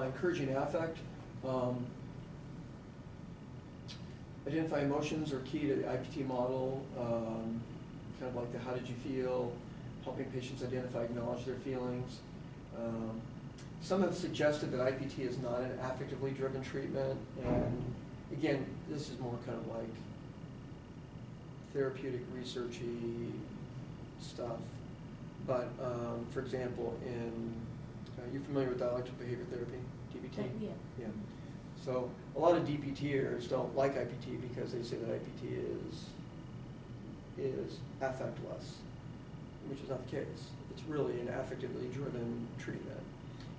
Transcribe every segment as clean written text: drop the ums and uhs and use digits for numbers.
encouraging affect. Identify emotions are key to the IPT model, kind of like the how did you feel, helping patients identify, acknowledge their feelings. Some have suggested that IPT is not an affectively driven treatment, and again, this is more kind of like therapeutic, researchy stuff. But for example, you're familiar with dialectical behavior therapy, DBT? Yeah. Yeah. So a lot of DBTers don't like IPT because they say that IPT is affectless, which is not the case. It's really an affectively driven treatment.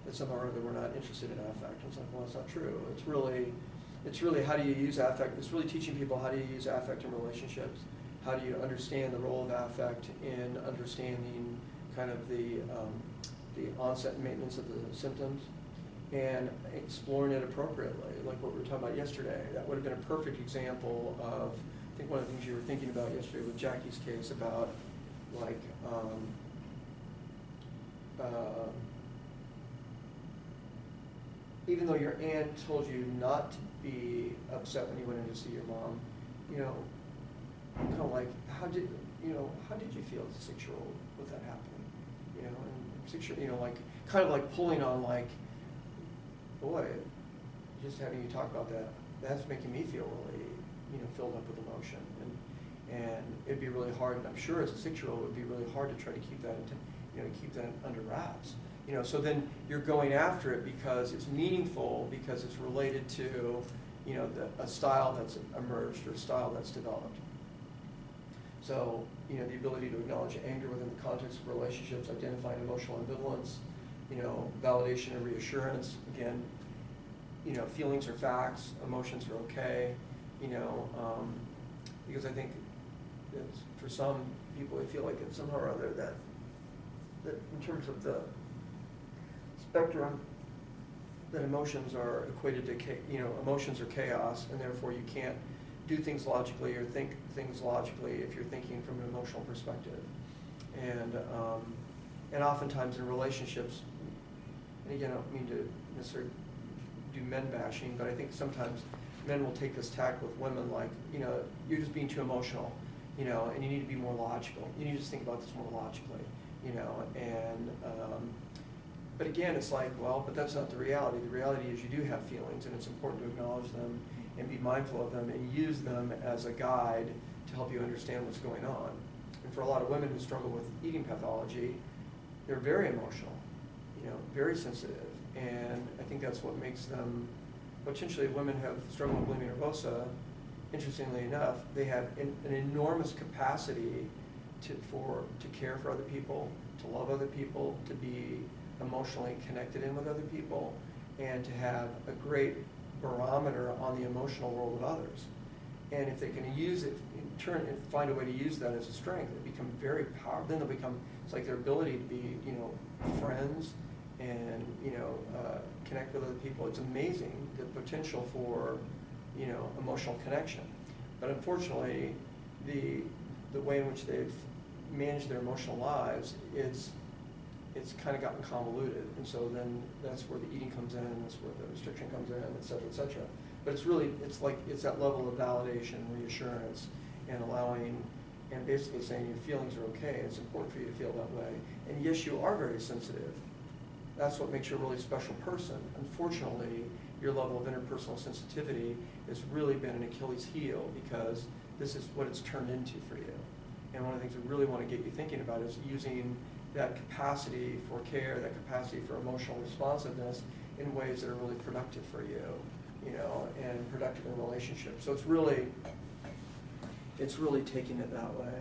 That somehow or other we're not interested in affect. It's like, well, that's not true. It's really how do you use affect. It's really teaching people how do you use affect in relationships. How do you understand the role of affect in understanding kind of the onset and maintenance of the symptoms, and exploring it appropriately, like what we were talking about yesterday. That would have been a perfect example of, I think one of the things you were thinking about yesterday with Jackie's case about like even though your aunt told you not to be upset when you went in to see your mom, you know, kind of like how did you feel as a 6-year-old with that happening? You know, and 6-year, you know, like kind of like pulling on like, boy, just having you talk about that, that's making me feel really, you know, filled up with emotion, and it'd be really hard. And I'm sure as a 6-year-old, it would be really hard to try to keep that, keep that under wraps. You know, so then you're going after it because it's meaningful, because it's related to, you know, a style that's emerged or a style that's developed. So, you know, the ability to acknowledge anger within the context of relationships, identifying emotional ambivalence, you know, validation and reassurance. Again, you know, feelings are facts, emotions are okay, you know, because I think that for some people, they feel like it's somehow or other that in terms of the spectrum, that emotions are equated to, you know, emotions are chaos, and therefore you can't do things logically or think things logically if you're thinking from an emotional perspective. And oftentimes in relationships, and again, I don't mean to necessarily do men bashing, but I think sometimes men will take this tack with women like, you know, you're just being too emotional, you know, and you need to be more logical. You need to just think about this more logically, you know, and but again, it's like, well, but that's not the reality. The reality is you do have feelings, and it's important to acknowledge them and be mindful of them and use them as a guide to help you understand what's going on. And for a lot of women who struggle with eating pathology, they're very emotional, you know, very sensitive, and I think that's what makes them, potentially women have struggled with bulimia nervosa. Interestingly enough, they have an enormous capacity to care for other people, to love other people, to be emotionally connected in with other people, and to have a great barometer on the emotional world of others. And if they can use it, in turn, and find a way to use that as a strength, they become very powerful. Then they'll become, it's like their ability to be, you know, friends and, you know, connect with other people. It's amazing, the potential for, you know, emotional connection. But unfortunately, the way in which they've managed their emotional lives, it's kind of gotten convoluted, and so then that's where the eating comes in, that's where the restriction comes in, et cetera, et cetera. But it's really, it's that level of validation, reassurance, and allowing, and basically saying your feelings are okay, it's important for you to feel that way. And yes, you are very sensitive. That's what makes you a really special person. Unfortunately, your level of interpersonal sensitivity has really been an Achilles heel, because this is what it's turned into for you. And one of the things we really want to get you thinking about is using that capacity for care, that capacity for emotional responsiveness in ways that are really productive for you, you know, and productive in relationships. So it's really taking it that way.